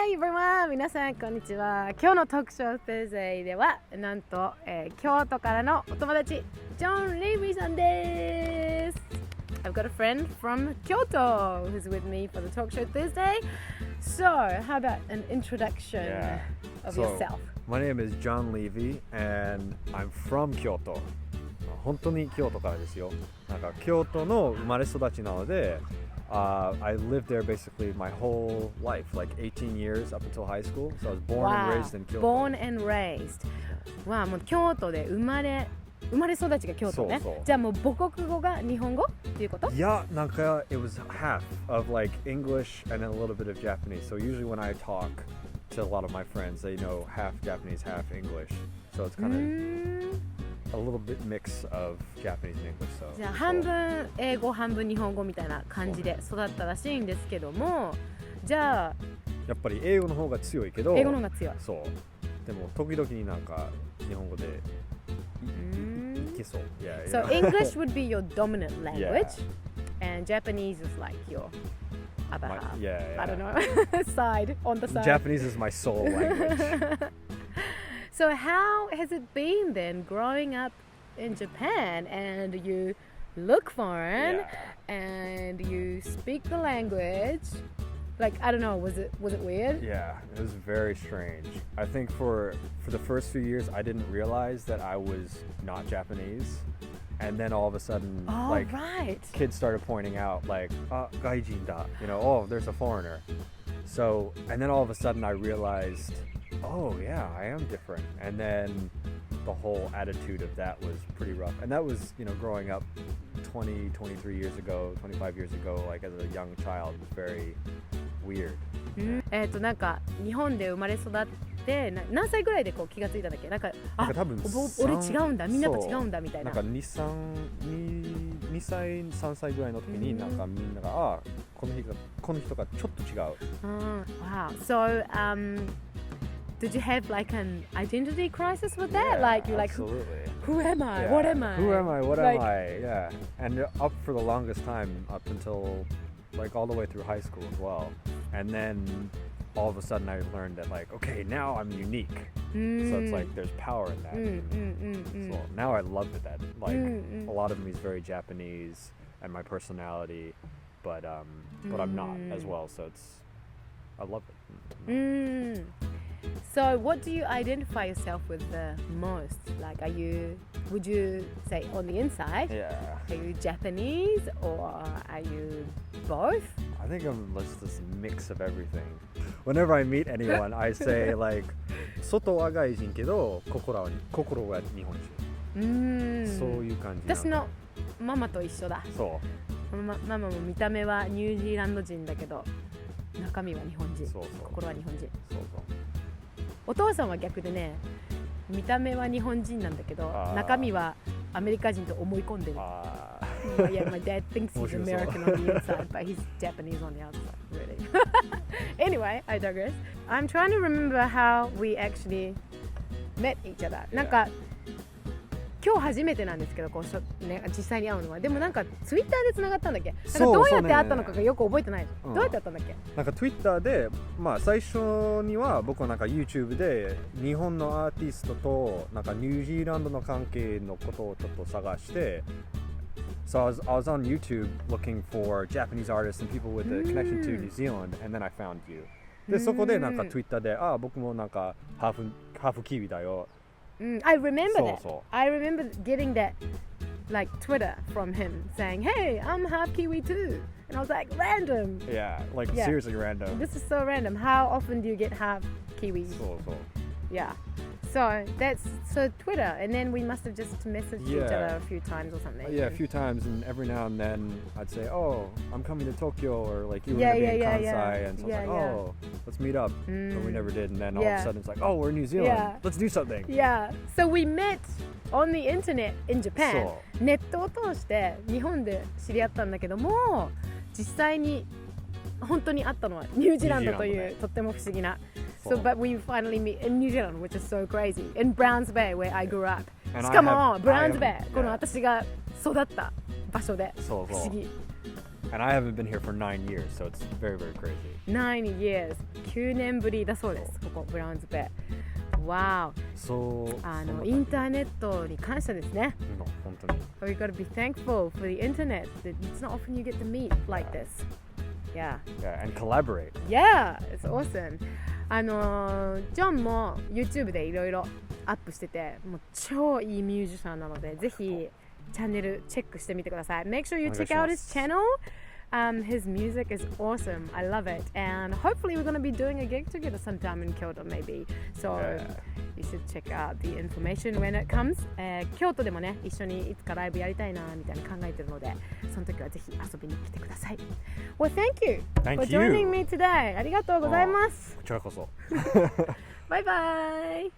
Hi everyone! 皆さんこんにちは。今日のトークショー Thursday ではなんと、京都からのお友達ジョン・レイビーさんです。I've got a friend from Kyoto who's with me for the talk show Thursday. So, how about an introduction of yourself? My name is John Levy and I'm from Kyoto. 本当に京都からですよ。なんか京都の生まれ育ちなので、I lived there basically my whole life, like 18 years up until high school. So I was born and raised in Kyoto. Born and raised. わあ、もう京都で生まれ育ちが京都ね。そうそう。じゃあもう母国語が日本語っていうこと？いや、なんか it was half of like English and then a little bit of Japanese. So usually when I talk to a lot of my friends, they know half Japanese, half English. So it's kind of a little bit mix of Japanese and English. So じゃあ半分英語半分日本語みたいな感じで育ったらしいんですけども、じゃあやっぱり英語の方が強いけど、英語の方が強い。そう。でも時々になんか日本語でいけそう。Yeah, So English would be your dominant language, Yeah. and Japanese is like your other half. Yeah. I don't know, side on the side. Japanese is my soul language. So how has it been then growing up in Japan and you look foreign and you speak the language? Like, I don't know, was it weird? Yeah, it was very strange. I think for the first few years I didn't realize that I was not Japanese. And then all of a sudden kids started pointing out like, gaijin da, there's a foreigner. So, and then all of a sudden I realized, oh yeah, I am different. And then the whole attitude of that was pretty rough. And that was, growing up 20, 23 years ago, 25 years ago, like as a young child, was very weird. なんか日本で生まれ育って何歳ぐらいでこう気がついたんだっけ？なんか多分俺違うんだ、みんなと違うんだみたいな。なんか2歳3歳ぐらいの時になんかみんながこの人がちょっと違う。Wow. So did you have like an identity crisis with that? Yeah, like you're like, who am I? What am I? Who am I? What am I? Yeah. And up for the longest time, up until like all the way through high school as well. And then all of a sudden I learned that like, okay, now I'm unique. So it's like there's power in that. So now I love that. Like a lot of me is very Japanese and my personality, but I'm not as well. So I love it. So what do you identify yourself with the most? Like would you say on the inside? Yeah. Are you Japanese or are you both? I think I'm just this mix of everything. Whenever I meet anyone, I say like, 外は外人けど心は日本人。そういう感じ。私のママと一緒だ。そう。ママも見た目はニュージーランド人だけど、中身は日本人。そうそう。心は日本人。そうそう。お父さんは逆でね、見た目は日本人なんだけど、中身はアメリカ人と思い込んでる。Yeah, my dad thinks he's American on the inside, but he's Japanese on the outside. Really. Anyway, I digress. I'm trying to remember how we actually met each other. なんか今日初めてなんですけど、実際に会うのは。でもなんかツイッターでつながったんだっけ？なんかどうやって会ったのかがよく覚えてない。どうやって会ったんだっけ？なんかツイッターで、最初には僕はなんか YouTube で日本のアーティストとなんかニュージーランドの関係のことをちょっと探して。So I was on YouTube looking for Japanese artists and people with a connection to New Zealand, and then I found you. でそこでなんか Twitter で僕もなんかハーフキウイだよ。I remember that. そう。I remember getting that like Twitter from him saying, "Hey, I'm half Kiwi too." And I was like, "Random." Yeah, like seriously random. This is so random. How often do you get half Kiwis? そう。Yeah. So Twitter, and then we must have just messaged each other a few times or something. Yeah, a few times, and every now and then I'd say, "Oh, I'm coming to Tokyo," or like you were going to be in Kansai, and so I was like, "Oh, let's meet up." But we never did, and then all of a sudden it's like, "Oh, we're in New Zealand. Let's do something." Yeah. So we met on the internet in Japan. ネットを通して日本で知り合ったんだけども、実際に本当に会ったのはニュージーランドというとっても不思議な。So, but we finally meet in New Zealand, which is so crazy. In Browns Bay, where I grew up. しかも、Browns Bay、この私が育った場所で不思議。And I haven't been here for 9 years, so it's very, very crazy. 9 years. 9年ぶりだそうです。ここブラウンズベイ。わお。インターネットに感謝ですね。本当に。We gotta be thankful for the internet. It's not often you get to meet like this. Yeah. Yeah, and collaborate. Yeah, it's awesome. ジョンも YouTube でいろいろアップしてて、もう超いいミュージシャンなので、ぜひチャンネルチェックしてみてください。Make sure you check out his channel. His music is awesome. I love it. And hopefully we're going to be doing a gig together sometime in Kyoto maybe. So you should check out the information when it comes. 京都でもね、一緒にいつかライブやりたいなみたいに考えてるので、その時はぜひ遊びに来てください。Well, thank you for joining me today. ありがとうございます。こちらこそ。バイバイ。